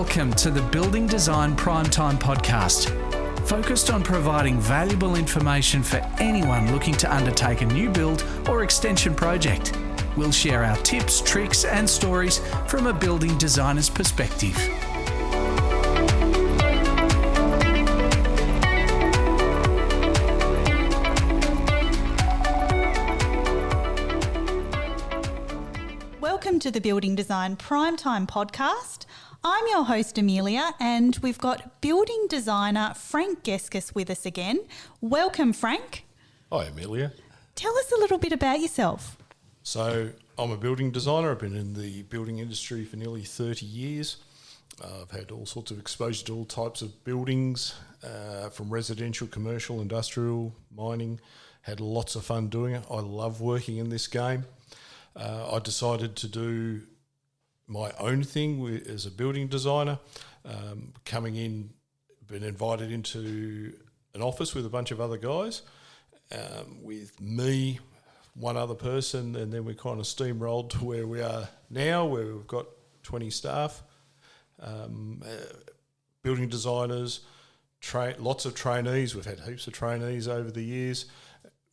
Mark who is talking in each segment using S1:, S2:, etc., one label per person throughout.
S1: Welcome to the Building Design Primetime Podcast, focused on providing valuable information for anyone looking to undertake a new build or extension project. We'll share our tips, tricks and stories from a building designer's perspective.
S2: Welcome to the Building Design Primetime Podcast. I'm your host, Amelia, and we've got building designer Frank Geskus with us again. Welcome, Frank.
S3: Hi, Amelia.
S2: Tell us a little bit about yourself.
S3: So I'm a building designer. I've been in the building industry for nearly 30 years. I've had all sorts of exposure to all types of buildings, from residential, commercial, industrial, mining. Had lots of fun doing it. I love working in this game. I decided to do my own thing as a building designer, coming in, been invited into an office with a bunch of other guys, with me, one other person, and then we kind of steamrolled to where we are now, where we've got 20 staff, building designers, lots of trainees. We've had heaps of trainees over the years.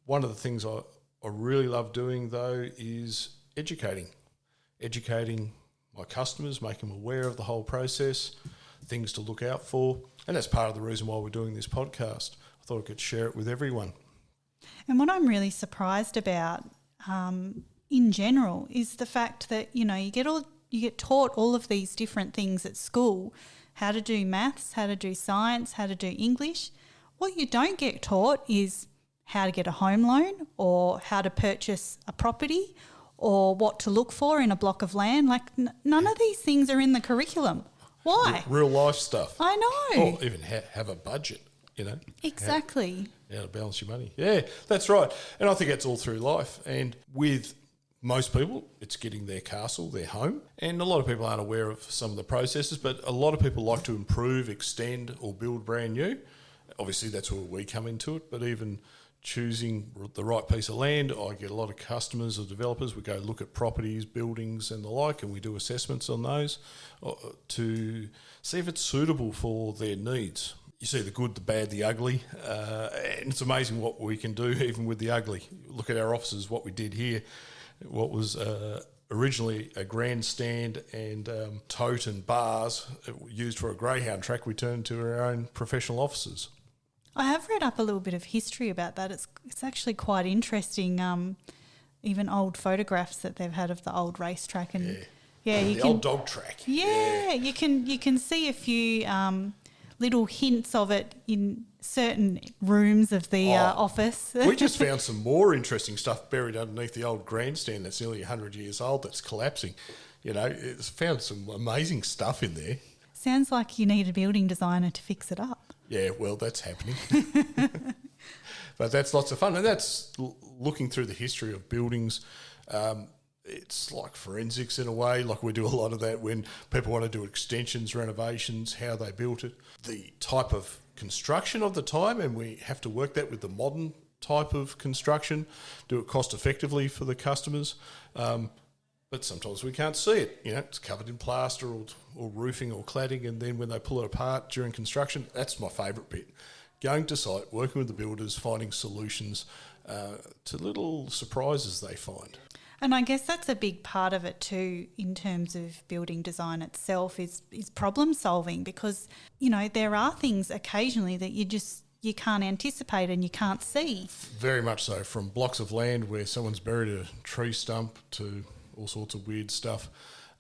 S3: One of the things I really love doing, though, is educating my customers, make them aware of the whole process, things to look out for. And that's part of the reason why we're doing this podcast. I thought I could share it with everyone.
S2: And what I'm really surprised about in general is the fact that, you get taught all of these different things at school, how to do maths, how to do science, how to do English. What you don't get taught is how to get a home loan or how to purchase a property or what to look for in a block of land. Like none of these things are in the curriculum. Why?
S3: Real life stuff.
S2: I know.
S3: Or even have a budget,
S2: Exactly.
S3: How to balance your money. Yeah, that's right. And I think that's all through life. And with most people, it's getting their castle, their home. And a lot of people aren't aware of some of the processes, but a lot of people like to improve, extend or build brand new. Obviously, that's where we come into it, but even choosing the right piece of land, I get a lot of customers or developers. We go look at properties, buildings and the like, and we do assessments on those to see if it's suitable for their needs. You see the good, the bad, the ugly, and it's amazing what we can do even with the ugly. Look at our offices, what we did here, what was originally a grandstand and tote and bars used for a greyhound track, we turned to our own professional offices.
S2: I have read up a little bit of history about that. It's actually quite interesting, even old photographs that they've had of the old racetrack and
S3: the old dog track.
S2: Yeah, you can see a few little hints of it in certain rooms of the office.
S3: We just found some more interesting stuff buried underneath the old grandstand that's nearly 100 years old that's collapsing. It's found some amazing stuff in there.
S2: Sounds like you need a building designer to fix it up.
S3: Yeah, well, that's happening. But that's lots of fun. And that's looking through the history of buildings. It's like forensics in a way. Like we do a lot of that when people want to do extensions, renovations, how they built it, the type of construction of the time, and we have to work that with the modern type of construction, do it cost effectively for the customers. But sometimes we can't see it. It's covered in plaster or roofing or cladding, and then when they pull it apart during construction, that's my favourite bit. Going to site, working with the builders, finding solutions to little surprises they find.
S2: And I guess that's a big part of it too in terms of building design itself is problem solving, because, there are things occasionally that you can't anticipate and you can't see.
S3: Very much so, from blocks of land where someone's buried a tree stump to all sorts of weird stuff,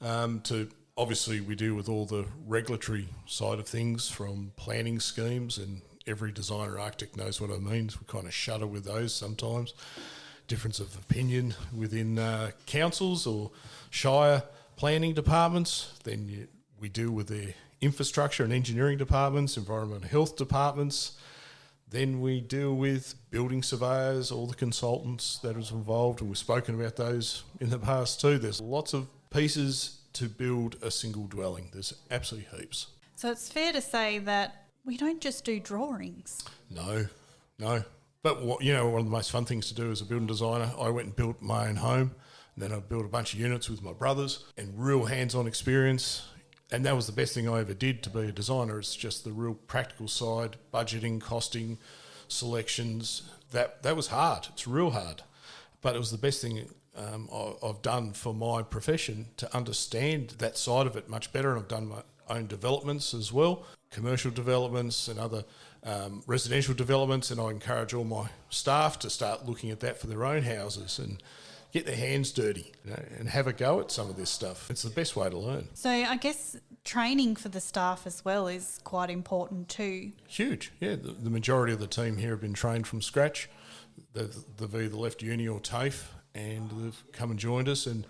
S3: to obviously we deal with all the regulatory side of things from planning schemes, and every designer or architect knows what I mean. We kind of shudder with those sometimes. Difference of opinion within councils or shire planning departments. Then we deal with their infrastructure and engineering departments, environment and health departments. Then we deal with building surveyors, all the consultants that is involved, and we've spoken about those in the past too. There's lots of pieces to build a single dwelling. There's absolutely heaps.
S2: So it's fair to say that we don't just do drawings.
S3: No. But one of the most fun things to do as a building designer, I went and built my own home, and then I built a bunch of units with my brothers, and real hands-on experience And that was the best thing I ever did to be a designer. It's just the real practical side, budgeting, costing, selections. That was hard. It's real hard. But it was the best thing I've done for my profession to understand that side of it much better. And I've done my own developments as well, commercial developments and other residential developments. And I encourage all my staff to start looking at that for their own houses and get their hands dirty, and have a go at some of this stuff. It's the best way to learn.
S2: So I guess training for the staff as well is quite important too.
S3: Huge, yeah. The majority of the team here have been trained from scratch. They've either left uni or TAFE and they've come and joined us. And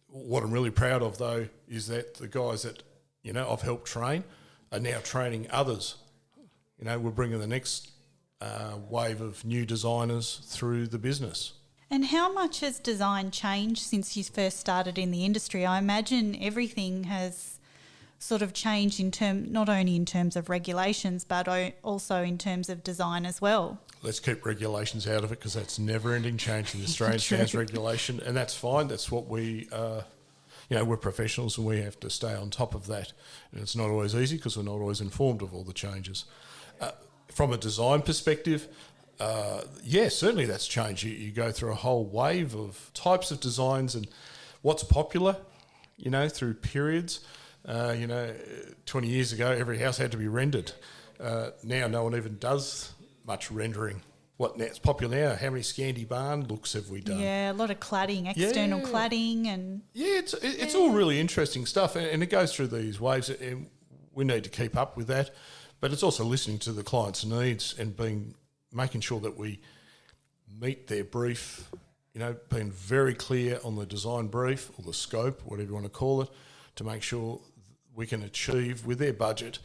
S3: what I'm really proud of, though, is that the guys that, I've helped train are now training others. We're bringing the next wave of new designers through the business.
S2: And how much has design changed since you first started in the industry? I imagine everything has sort of changed not only in terms of regulations, but also in terms of design as well.
S3: Let's keep regulations out of it because that's never-ending change in the Australian Standards regulation, and that's fine. That's what we're professionals and we have to stay on top of that. And it's not always easy because we're not always informed of all the changes. From a design perspective, certainly that's changed. You go through a whole wave of types of designs and what's popular, through periods. 20 years ago, every house had to be rendered. Now no one even does much rendering. It's popular now? How many Scandi barn looks have we done?
S2: Yeah, a lot of cladding, external cladding. And
S3: it's all really interesting stuff, and it goes through these waves, and we need to keep up with that. But it's also listening to the client's needs and making sure that we meet their brief, being very clear on the design brief or the scope, whatever you want to call it, to make sure we can achieve with their budget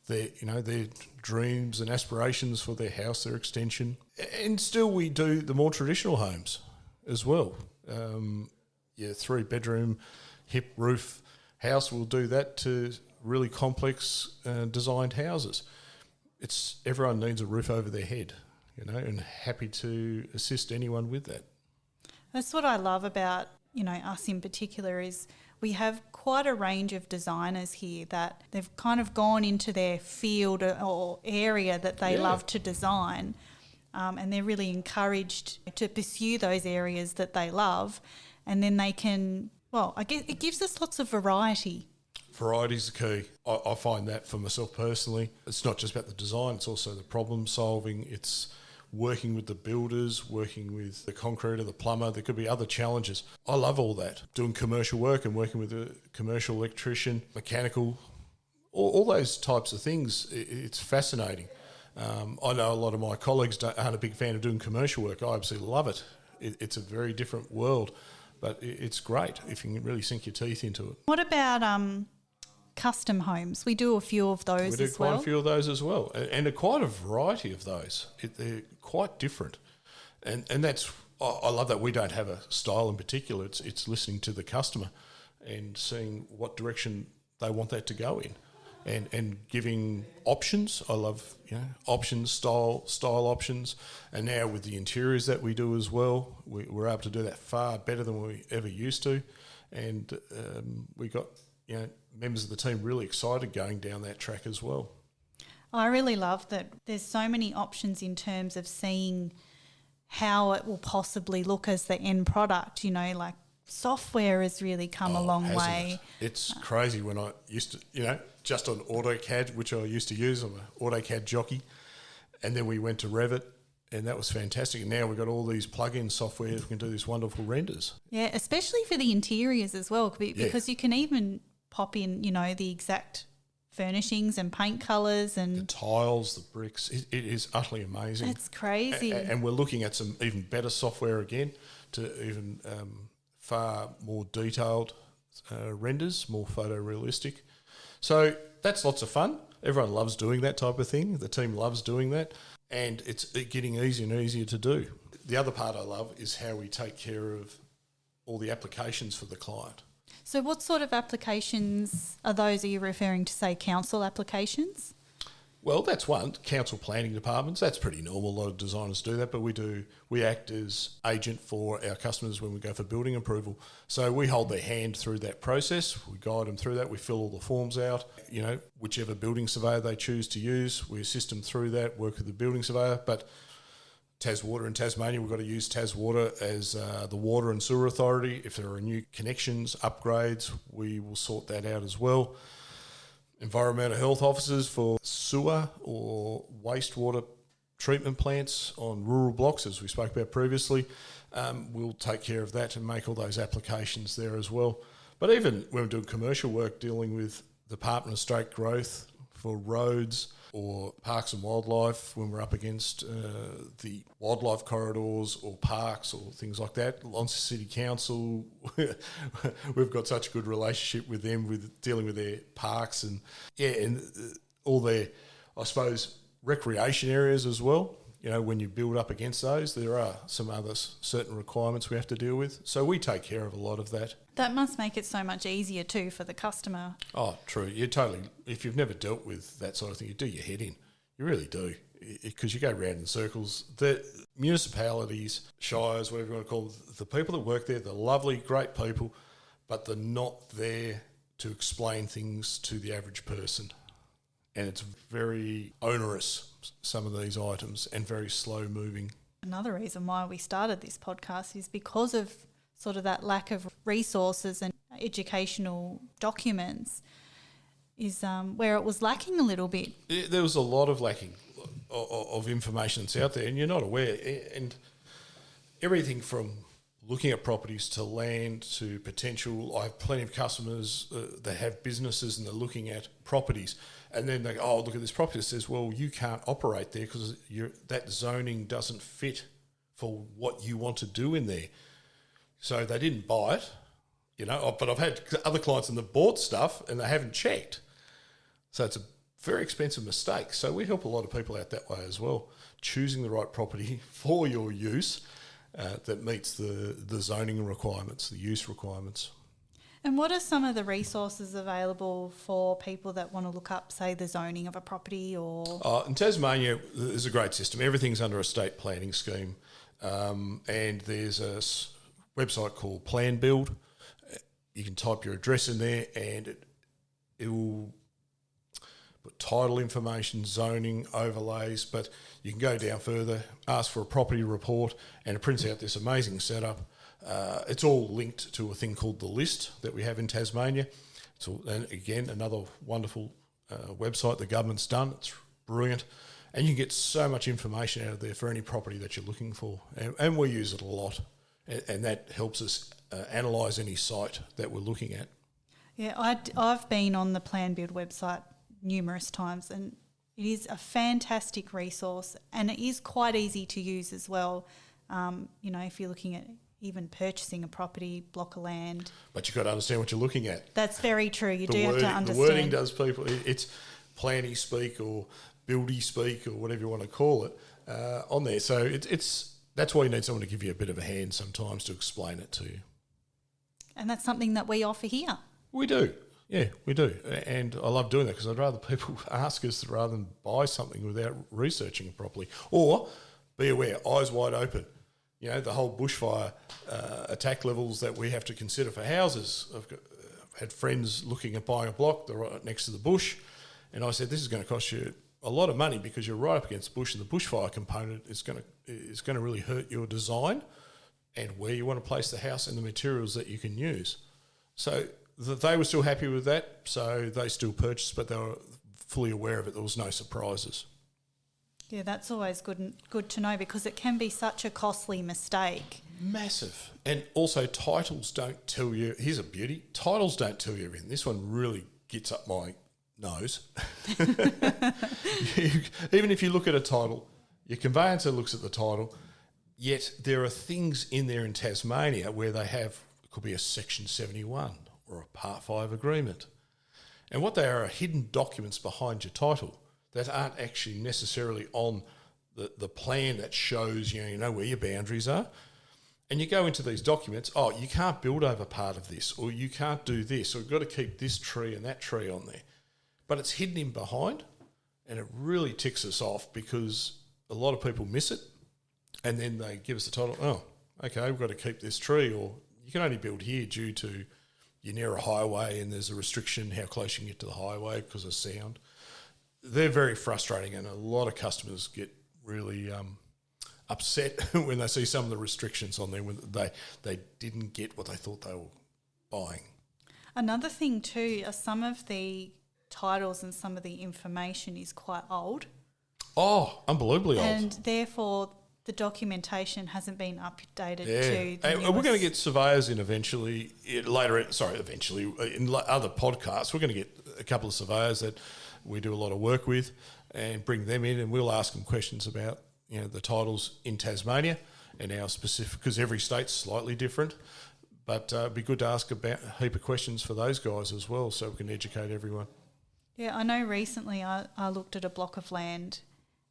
S3: their dreams and aspirations for their house, their extension. And still we do the more traditional homes as well. 3-bedroom, hip roof house, we'll do that to really complex designed houses. Everyone needs a roof over their head. And happy to assist anyone with that.
S2: That's what I love about, us in particular is we have quite a range of designers here that they've kind of gone into their field or area that they love to design, and they're really encouraged to pursue those areas that they love, and then they can, I guess it gives us lots of variety.
S3: Variety's the key. I find that for myself personally. It's not just about the design, it's also the problem solving. It's working with the builders, working with the concreter, the plumber. There could be other challenges. I love all that. Doing commercial work and working with a commercial electrician, mechanical, all those types of things. It's fascinating. I know a lot of my colleagues aren't a big fan of doing commercial work. I absolutely love it. It's a very different world, but it's great if you can really sink your teeth into it.
S2: What about custom homes? We do a few of those as well.
S3: We do quite a few of those as well, and quite a variety of those. They're quite different, and that's, I love that we don't have a style in particular. It's listening to the customer and seeing what direction they want that to go in, and giving options. I love options, style options, and now with the interiors that we do as well, we're able to do that far better than we ever used to, and we got members of the team really excited going down that track as well.
S2: I really love that there's so many options in terms of seeing how it will possibly look as the end product. Like software has really come a long way.
S3: It's crazy. When I used to, just on AutoCAD, which I used to use, I'm an AutoCAD jockey, and then we went to Revit, and that was fantastic. And now we've got all these plug-in software that can do these wonderful renders. Yeah,
S2: especially for the interiors as well, because you can even pop in, the exact furnishings and paint colours and
S3: the tiles, the bricks. It is utterly amazing.
S2: It's crazy.
S3: And we're looking at some even better software again to even far more detailed renders, more photorealistic. So that's lots of fun. Everyone loves doing that type of thing. The team loves doing that, and it's getting easier and easier to do. The other part I love is how we take care of all the applications for the client.
S2: So what sort of applications are those? Are you referring to, say, council applications?
S3: Well, that's one. Council planning departments, that's pretty normal. A lot of designers do that, but we act as agent for our customers when we go for building approval. So we hold their hand through that process. We guide them through that. We fill all the forms out. Whichever building surveyor they choose to use, we assist them through that, work with the building surveyor. But Taswater in Tasmania, we've got to use Taswater as the water and sewer authority. If there are new connections, upgrades, we will sort that out as well. Environmental health officers for sewer or wastewater treatment plants on rural blocks, as we spoke about previously, we'll take care of that and make all those applications there as well. But even when we're doing commercial work, dealing with Department of State Growth for roads or parks and wildlife, when we're up against the wildlife corridors or parks or things like that, Launceston City Council, we've got such a good relationship with them, with dealing with their parks and all their, I suppose, recreation areas as well. When you build up against those, there are some other certain requirements we have to deal with. So we take care of a lot of that.
S2: That must make it so much easier too for the customer.
S3: Oh, true. You totally. If you've never dealt with that sort of thing, you do your head in. You really do, because you go round in circles. The municipalities, shires, whatever you want to call them, the people that work there, they're lovely, great people, but they're not there to explain things to the average person. And it's very onerous, some of these items, and very slow moving. Another
S2: reason why we started this podcast is because of sort of that lack of resources and educational documents is where it was lacking a little bit.
S3: There was a lot of lacking of information that's out there, and you're not aware. And everything from looking at properties to land to potential. I have plenty of customers that have businesses and they're looking at properties, and then they go, oh, look at this property. It says, well, you can't operate there because that zoning doesn't fit for what you want to do in there. So they didn't buy it, but I've had other clients and they've bought stuff and they haven't checked. So it's a very expensive mistake. So we help a lot of people out that way as well, choosing the right property for your use that meets the zoning requirements, the use requirements.
S2: And what are some of the resources available for people that want to look up, say, the zoning of a property or...
S3: In Tasmania, there's a great system. Everything's under a state planning scheme. And there's a website called Plan Build. You can type your address in there and it will put title information, zoning, overlays, but you can go down further, ask for a property report, and it prints out this amazing setup. It's all linked to a thing called The List that we have in Tasmania. And again, another wonderful website the government's done. It's brilliant. And you can get so much information out of there for any property that you're looking for. And we use it a lot. And that helps us analyse any site that we're looking at.
S2: Yeah, I've been on the Plan Build website numerous times, and it is a fantastic resource, and it is quite easy to use as well. If you're looking at even purchasing a property, block of land.
S3: But you've got to understand what you're looking at.
S2: That's very true. You do have to understand.
S3: The wording does people. It's planning speak or buildy speak or whatever you want to call it on there. So it's that's why you need someone to give you a bit of a hand sometimes to explain it to you. And
S2: that's something that we offer here.
S3: We do. Yeah, we do. And I love doing that because I'd rather people ask us rather than buy something without researching it properly. Or be aware, eyes wide open. The whole bushfire attack levels that we have to consider for houses. I've had friends looking at buying a block, they're right next to the bush, and I said, this is going to cost you a lot of money because you're right up against the bush, and the bushfire component is going to really hurt your design and where you want to place the house and the materials that you can use. So they were still happy with that, so they still purchased, but they were fully aware of it. There was no surprises.
S2: Yeah, that's always good to know because it can be such a costly mistake.
S3: Massive. And also titles don't tell you, here's a beauty, titles don't tell you everything. This one really gets up my nose. Even if you look at a title, your conveyancer looks at the title, yet there are things in there in Tasmania where they have, it could be a Section 71 or a Part 5 agreement. And what they are hidden documents behind your title that aren't actually necessarily on the plan that shows, where your boundaries are. And you go into these documents, you can't build over part of this, or you can't do this, or you've got to keep this tree and that tree on there. But it's hidden in behind, And it really ticks us off because a lot of people miss it, and then they give us the title, oh, okay, we've got to keep this tree, or you can only build here due to you're near a highway and there's a restriction how close you can get to the highway because of sound. They're very frustrating, and a lot of customers get really upset when they see some of the restrictions on there when they didn't get what they thought they were buying.
S2: Another thing too, are some of the titles and some of the information is quite old.
S3: Oh, unbelievably old.
S2: And therefore the documentation hasn't been updated to the
S3: and we're going to get surveyors in eventually, in other podcasts. We're going to get a couple of surveyors that we do a lot of work with and bring them in, and we'll ask them questions about, you know, the titles in Tasmania and our specific, because every state's slightly different. But it'd be good to ask about a heap of questions for those guys as well, so we can educate everyone.
S2: Yeah, I know recently I looked at a block of land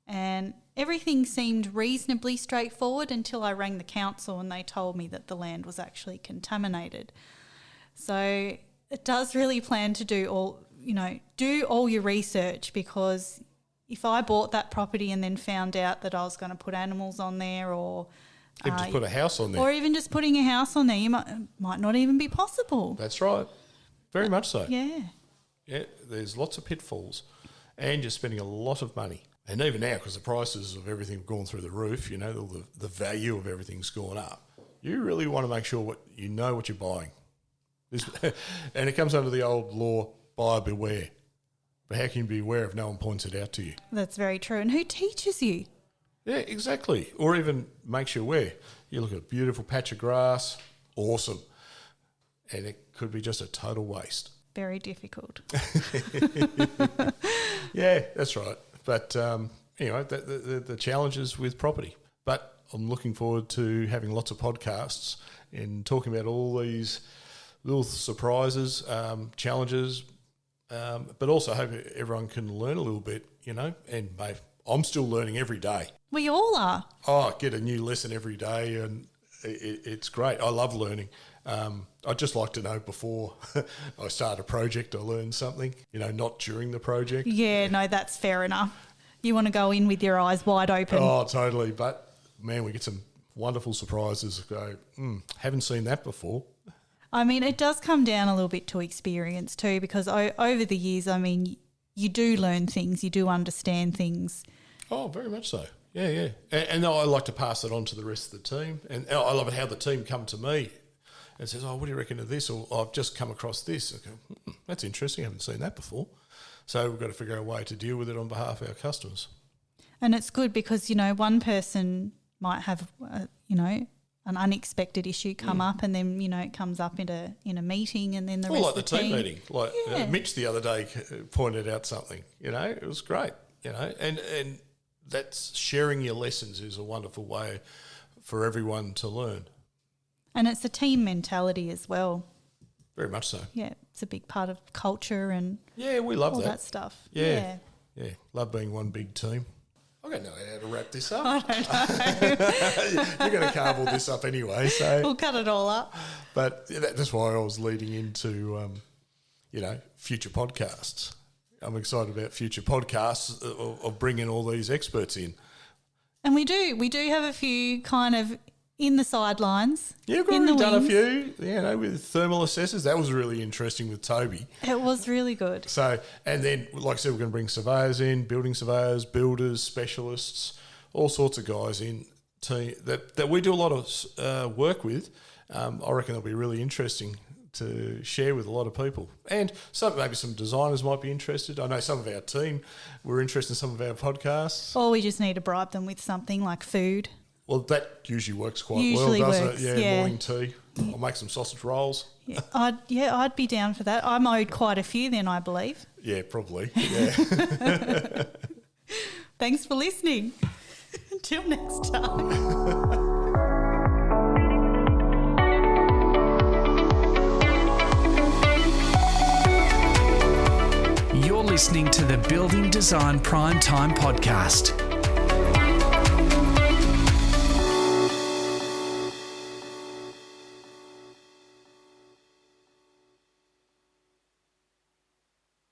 S2: and everything seemed reasonably straightforward until I rang the council and they told me that the land was actually contaminated. So it does really plan to do all your research, because if I bought that property and then found out that I was going to put animals on there, or
S3: even just put a house on there.
S2: Or even just putting a house on there, you might not even be possible.
S3: That's right. Very much so.
S2: Yeah.
S3: Yeah, there's lots of pitfalls, and you're spending a lot of money. And even now, because the prices of everything have gone through the roof, you know, the value of everything's gone up. You really want to make sure what you're buying. And it comes under the old law, buyer beware. But how can you be aware if no one points it out to you?
S2: That's very true. And who teaches you?
S3: Yeah, exactly. Or even makes you aware. You look at a beautiful patch of grass, awesome. And it could be just a total waste.
S2: Very difficult.
S3: Yeah, that's right. But anyway, the challenges with property. But I'm looking forward to having lots of podcasts and talking about all these little surprises, challenges, but also hope everyone can learn a little bit, you know, and I'm still learning every day.
S2: We all are.
S3: Oh, I get a new lesson every day, and it's great. I love learning. I'd just like to know before I start a project, I learn something, you know, not during the project.
S2: Yeah, no, that's fair enough. You want to go in with your eyes wide open.
S3: Oh, totally. But, man, we get some wonderful surprises. Go, haven't seen that before.
S2: I mean, it does come down a little bit to experience too, because over the years, I mean, you do learn things, you do understand things.
S3: Oh, very much so. Yeah. And I like to pass it on to the rest of the team. And I love it how the team come to me and says, oh, what do you reckon of this? Or I've just come across this. I go, that's interesting. I haven't seen that before. So we've got to figure out a way to deal with it on behalf of our customers. And
S2: it's good because, you know, one person might have, an unexpected issue come up, and then, you know, it comes up in a meeting, and then the rest of the team.
S3: Like the team meeting. Mitch the other day pointed out something, you know, it was great, you know, and that's sharing your lessons is a wonderful way for everyone to learn. And
S2: it's a team mentality as well.
S3: Very much so.
S2: Yeah, it's a big part of culture and
S3: we love
S2: all that stuff.
S3: Yeah, love being one big team. I don't know how to wrap this up.
S2: I don't know.
S3: You're going to carve all this up anyway, so
S2: we'll cut it all up.
S3: But that's why I was leading into, future podcasts. I'm excited about future podcasts of bringing all these experts in.
S2: And we do have a few kind of in the sidelines.
S3: Yeah, we've already done a few, with thermal assessors. That was really interesting with Toby.
S2: It was really good.
S3: So, and then, like I said, we're going to bring surveyors in, building surveyors, builders, specialists, all sorts of guys in that we do a lot of work with. I reckon it'll be really interesting to share with a lot of people. And maybe some designers might be interested. I know some of our team were interested in some of our podcasts.
S2: Or we just need to bribe them with something like food.
S3: Well, that usually works quite well, doesn't it? Yeah, morning tea. I'll make some sausage rolls.
S2: Yeah, I'd be down for that. I'm owed quite a few then, I believe.
S3: Yeah, probably. Yeah.
S2: Thanks for listening. Until next time.
S1: You're listening to the Building Design Prime Time podcast.